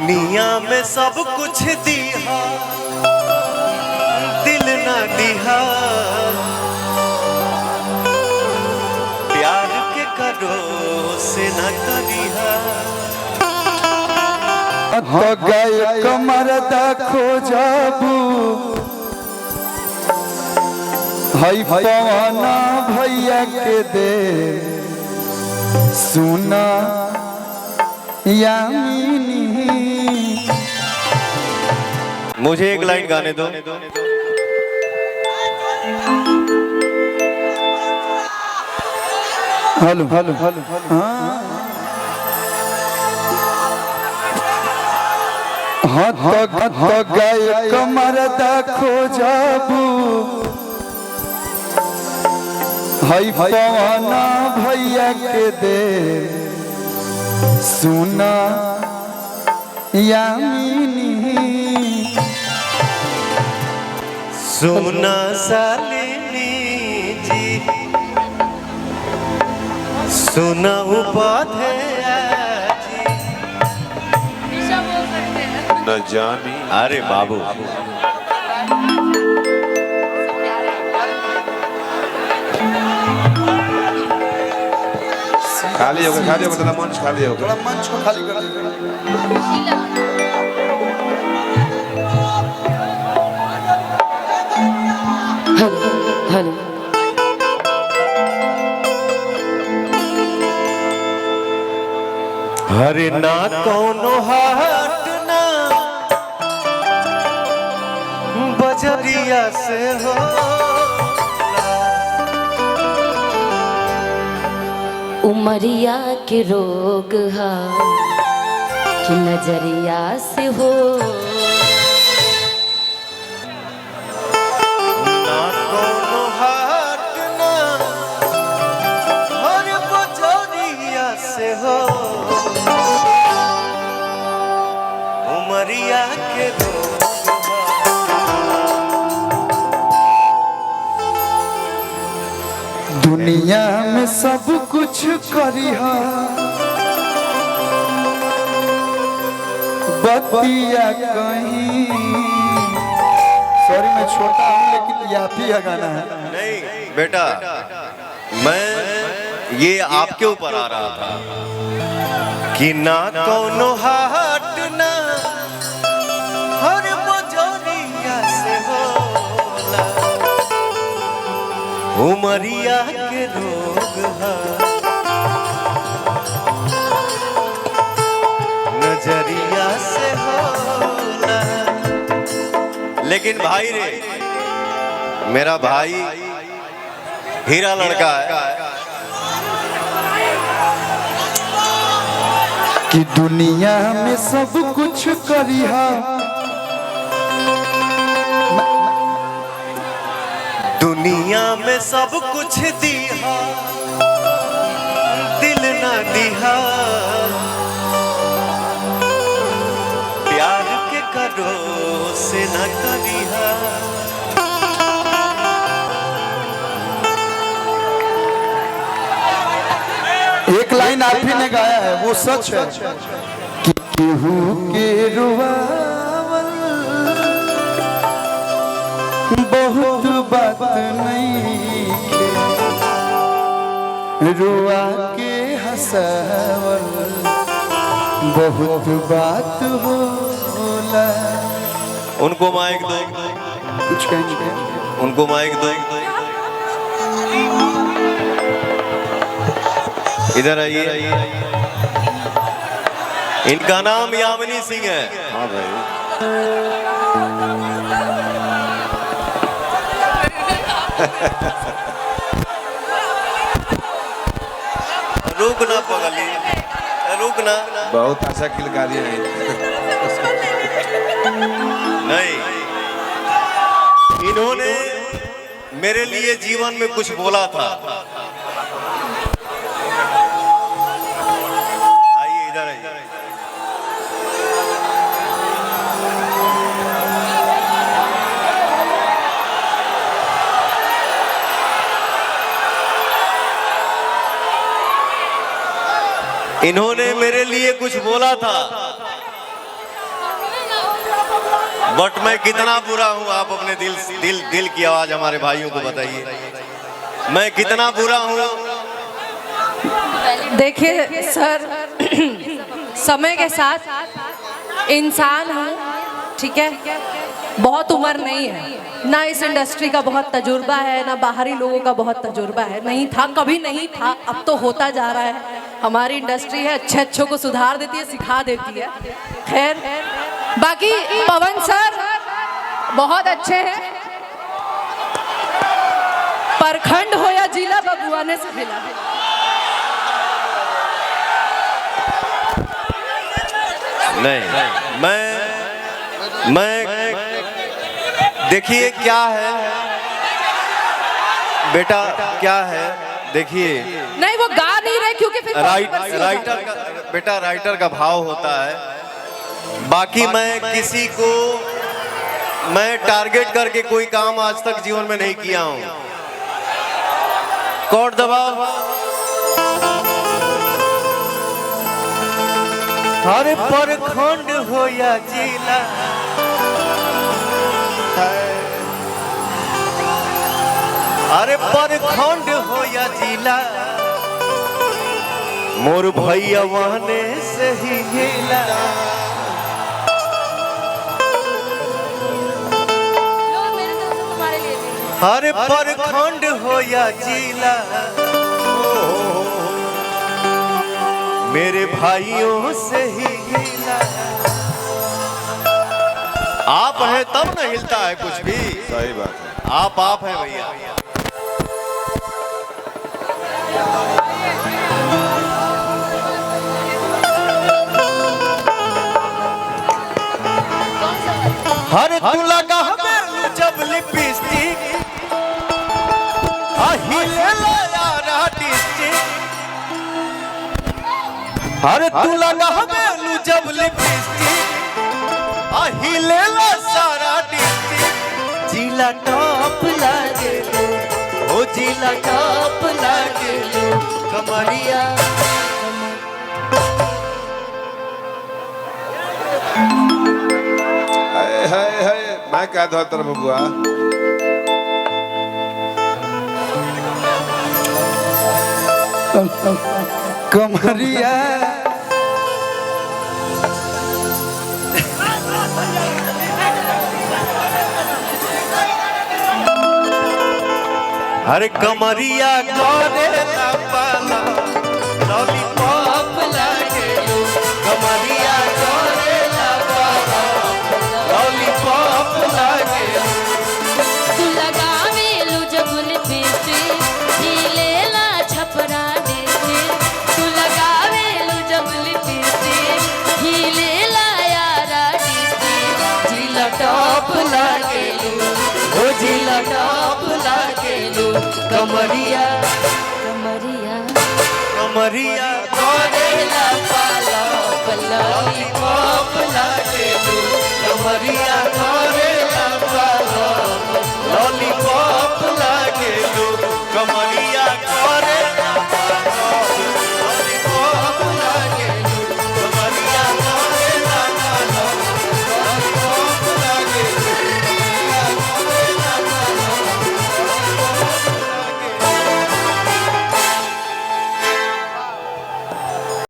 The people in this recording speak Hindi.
दुनिया में सब कुछ दिया दिल ना दिया, प्यार के करो से न करिया। गए कमर देखो जाबू हई पवना भैया के दे सुना यामिनी। मुझे एक लाइन गाने दो। हेलो हेलो हेलो हाँ गए कमर देखो जाबू हई पवना भैया के दे सुना यामिनी। सुना सालिनी जी सुना उपाध्याय जी न जानी। अरे बाबू खाली होगा मतलब मंच खाली होगा। थोड़ा मंच को खाली कर दीजिए। हेलो हरे ना कोनो हाट ना बजरिया से हो, उमरिया के रोग हा कि नजरिया से हो। ना कोनो हाट ना हर बजरिया से हो, उमरिया के रोग दुनिया में सब कुछ करिहा बतिया कहीं। सॉरी मैं छोटा हूँ लेकिन आप ही का गाना है। नहीं बेटा, मैं ये आपके ऊपर आ रहा था कि ना कोनो हाट ना हर बजरिया से होला, उमरिया के रोग हा नजरिया से होला। लेकिन भाई रे, मेरा भाई हीरा लड़का है कि दुनिया में सब कुछ करिहा दुनिया में सब कुछ दिया दिल ना दिया, प्यार के करो से न करिया। एक लाइन आप ही ने गाया है वो सच है कि केहू के रुआवल बहुत बात नहीं के, रुआ के हंसावल बहुत बात होला। उनको माइक दो, कुछ कहेंगे उनको माइक दो। इधर आइए। इनका नाम यामिनी सिंह है। हाँ भाई रुक ना पगली, रुक ना। बहुत अच्छा किलकारी है। नहीं, इन्होंने मेरे लिए जीवन में कुछ बोला था। आइए इधर आइए। इन्होंने मेरे लिए कुछ बोला था बट मैं कितना बुरा हूँ, आप अपने दिल की आवाज हमारे भाइयों को बताइए, मैं कितना बुरा हूँ। देखिए सर, समय के साथ इंसान हूँ, ठीक है, बहुत उम्र नहीं है, ना इस इंडस्ट्री का बहुत तजुर्बा है, ना बाहरी लोगों का बहुत तजुर्बा है, नहीं था, कभी नहीं था, अब तो होता जा रहा है। हमारी इंडस्ट्री है, अच्छों को सुधार देती है, सिखा देती है। खैर, बाकी पवन सर बहुत अच्छे हैं, प्रखंड हो या जिला बबुआने से मिला। नहीं, मैं देखिए क्या है बेटा, क्या है देखिए। नहीं, वो गा नहीं रहे क्योंकि फिर राइटर का बेटा, राइटर का भाव होता है। बाकी मैं किसी को मैं टारगेट करके कोई काम आज तक जीवन में नहीं किया हूं। कोर्ट दबाओ। अरे प्रखंड हो या जिला, अरे प्रखंड हो या जिला, मोर भैया वहने से ही हिला। अरे प्रखंड हो या जिला, मेरे भाइयों से ही हिला। आप हैं तब न हिलता है कुछ भी। सही बात है, आप हैं भैया। हर तू लगा मेलू जब लिपस्टिक, हिले यारा डिस्ट्रिक्ट। हर तू लगा मेलू जब लिपस्टिक, हिले सारा डिस्ट्रिक्ट। जिला टॉप लागे ओ जिला टॉप लागे कमरिया। हाय मैं क्या था तेरा बबुआ। कमरिया अरे कमरिया करे ला पाला, लॉलीपॉप लागे कमरिया करे ला पाला, लॉलीपॉप लागे। तू लगावे लू जब लिपस्टिक, हिलेला छपरा देते। तू लगावे लू जब लिपस्टिक, हिलेला यारा डिस्ट्रिक्ट। जिला टॉप लागे ओ जिला टॉप लागे कमरिया कमरिया कमरिया करे ला पाला,